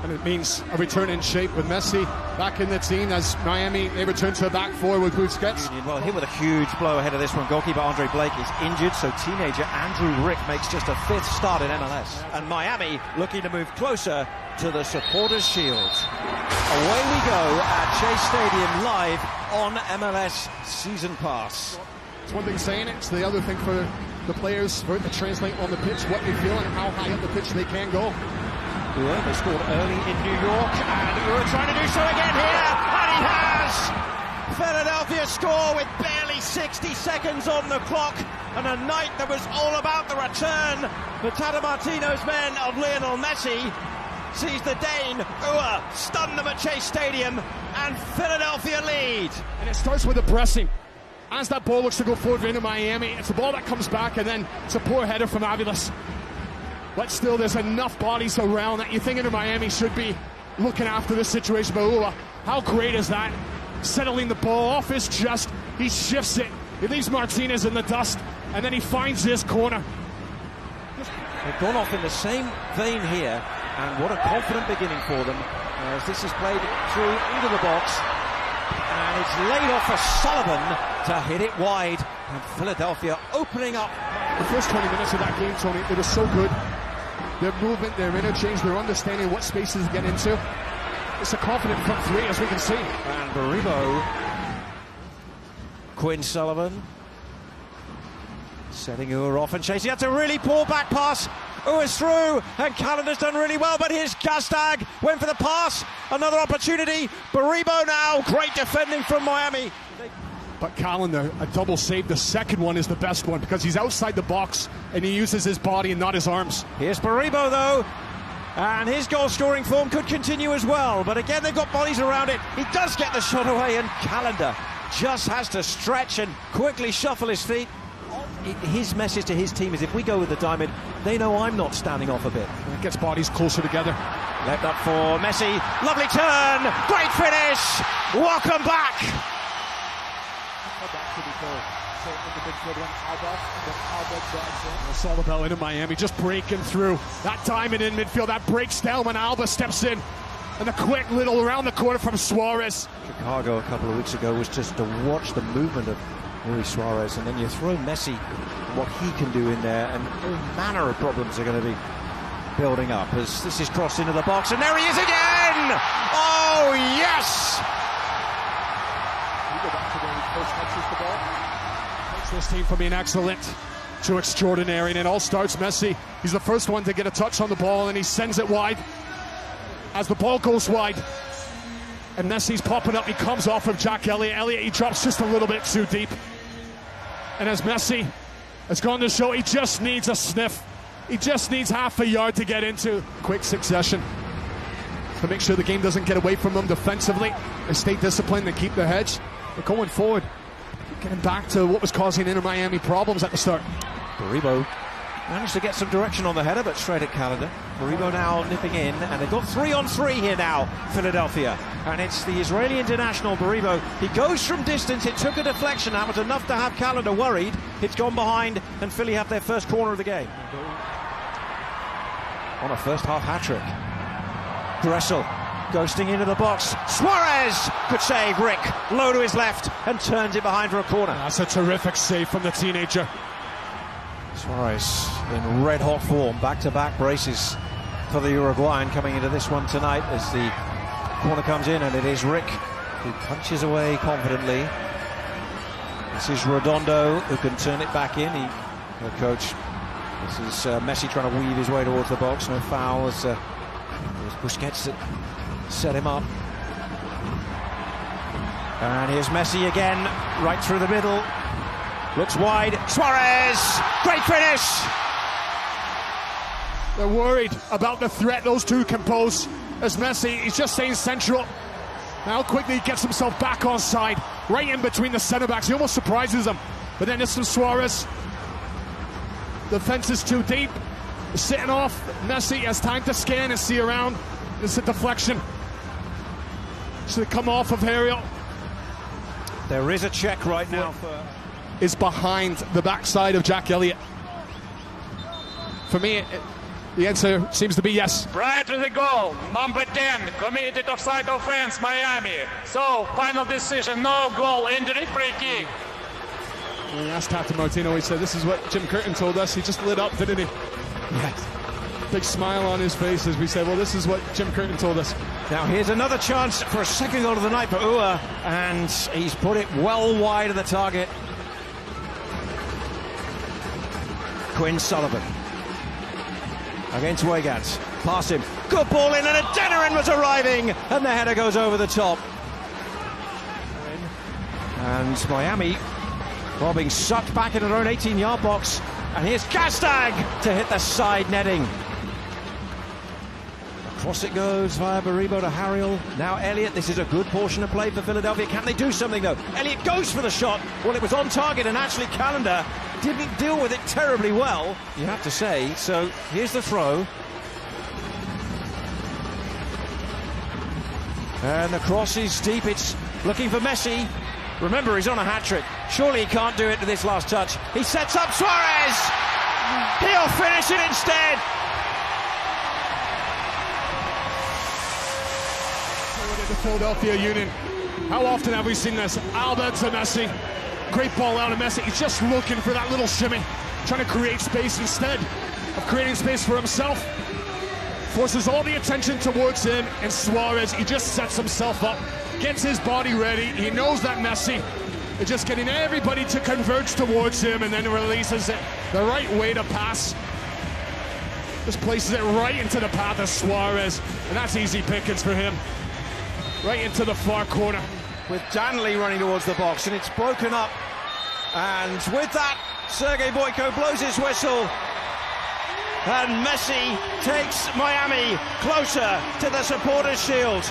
And it means a return in shape with Messi back in the team as Miami, they return to a back four with Busquets. Well, hit with a huge blow ahead of this one. Goalkeeper Andre Blake is injured, so teenager Andrew Rick makes just a fifth start in MLS. And Miami looking to move closer to the supporters' shield. Away we go at Chase Stadium live on MLS Season Pass. It's one thing saying it, it's the other thing for the players for it to translate on the pitch, what they feel and how high up the pitch they can go. They scored early in New York, and we're trying to do so again here, and he has! Philadelphia score with barely 60 seconds on the clock, and a night that was all about the return. The Tata Martino's men of Lionel Messi sees the Dane stun them at Chase Stadium, and Philadelphia lead. And it starts with the pressing. As that ball looks to go forward into Miami, it's a ball that comes back, and then it's a poor header from Aviles. But still, there's enough bodies around that you think Inter Miami should be looking after this situation. But how great is that? Settling the ball off his chest, he shifts it. He leaves Martinez in the dust, and then he finds this corner. They've gone off in the same vein here, and what a confident beginning for them as this is played through into the box, and it's laid off for Sullivan to hit it wide, and Philadelphia opening up. The first 20 minutes of that game, Tony, it was so good. Their movement, their interchange, their understanding of what spaces to get into. It's a confident front three, as we can see. And Baribo, Quinn Sullivan, setting Ua off and chasing. That's a really poor back pass. Ua's through, and Calendar's done really well, but here's Gastag, went for the pass. Another opportunity. Baribo now, great defending from Miami. But Calendar, a double save. The second one is the best one because he's outside the box and he uses his body and not his arms. Here's Baribo though, and his goal-scoring form could continue as well. But again, they've got bodies around it. He does get the shot away, and Calendar just has to stretch and quickly shuffle his feet. His message to his team is, if we go with the diamond, they know I'm not standing off a bit. It gets bodies closer together. Left up for Messi. Lovely turn. Great finish. Welcome back. It's all about Inter Miami just breaking through. That diamond in midfield, that breaks down when Alba steps in. And the quick little around the corner from Suarez. Chicago a couple of weeks ago was just to watch the movement of Luis Suarez, and then you throw Messi, what he can do in there, and all manner of problems are going to be building up as this is crossed into the box, and there he is again! Oh, yes! This team from being excellent to extraordinary, and it all starts Messi. He's the first one to get a touch on the ball, and he sends it wide. As the ball goes wide, and Messi's popping up, he comes off of Jack Elliott. Elliott, he drops just a little bit too deep. And as Messi has gone to show, he just needs a sniff. He just needs half a yard to get into. Quick succession to make sure the game doesn't get away from them defensively. They stay disciplined, they keep their heads. But going forward, getting back to what was causing Inter Miami problems at the start. Baribo managed to get some direction on the header, but straight at Calendar. Baribo now nipping in, and they've got 3-on-3 here now, Philadelphia. And it's the Israeli international, Baribo. He goes from distance, it took a deflection, that was enough to have Calendar worried. It's gone behind, and Philly have their first corner of the game. On a first half hat-trick. Dressel ghosting into the box. Suarez! Good save, Rick. Low to his left, and turns it behind for a corner. That's a terrific save from the teenager. Suarez in red-hot form, back-to-back braces for the Uruguayan coming into this one tonight as the corner comes in, and it is Rick who punches away confidently. This is Redondo who can turn it back in. The coach, this is Messi trying to weave his way towards the box. No foul as Busquets that set him up. And here's Messi again, right through the middle. Looks wide. Suarez! Great finish! They're worried about the threat those two can pose as Messi, he's just staying central. Now quickly he gets himself back on side, right in between the centre-backs. He almost surprises them. But then this is Suarez. The fence is too deep. Sitting off. Messi has time to scan and see around. It's a deflection. Should come off of Ariel. There is a check right now for... is behind the backside of Jack Elliott. For me, The answer seems to be yes. Prior to the goal, number 10 committed offside offense, Miami. So, final decision, no goal, injury, free kick. When we asked Captain Martino, he said, this is what Jim Curtin told us. He just lit up, didn't he? Yes. Big smile on his face as we said, well, this is what Jim Curtin told us. Now here's another chance for a second goal of the night for Ua, and he's put it well wide of the target. Quinn Sullivan against Wiggins. Past him. Good ball in, and a deader in was arriving, and the header goes over the top. And Miami, well, being sucked back into their own 18-yard box. And here's Castag to hit the side netting. Across it goes via Baribo to Harriel. Now Elliott, this is a good portion of play for Philadelphia. Can they do something though? Elliott goes for the shot. Well, it was on target, and actually Calendar didn't deal with it terribly well, you have to say. So here's the throw. And the cross is deep. It's looking for Messi. Remember, he's on a hat-trick. Surely he can't do it to this last touch. He sets up Suarez! He'll finish it instead! The Philadelphia Union. How often have we seen this? Alba to Messi. Great ball out of Messi. He's just looking for that little shimmy. Trying to create space instead of creating space for himself. Forces all the attention towards him, and Suarez, he just sets himself up. Gets his body ready. He knows that Messi is just getting everybody to converge towards him, and then releases it the right way to pass. Just places it right into the path of Suarez, and that's easy pickings for him. Right into the far corner. With Danley running towards the box, and it's broken up. And with that, Sergei Boyko blows his whistle. And Messi takes Miami closer to the supporters' shield.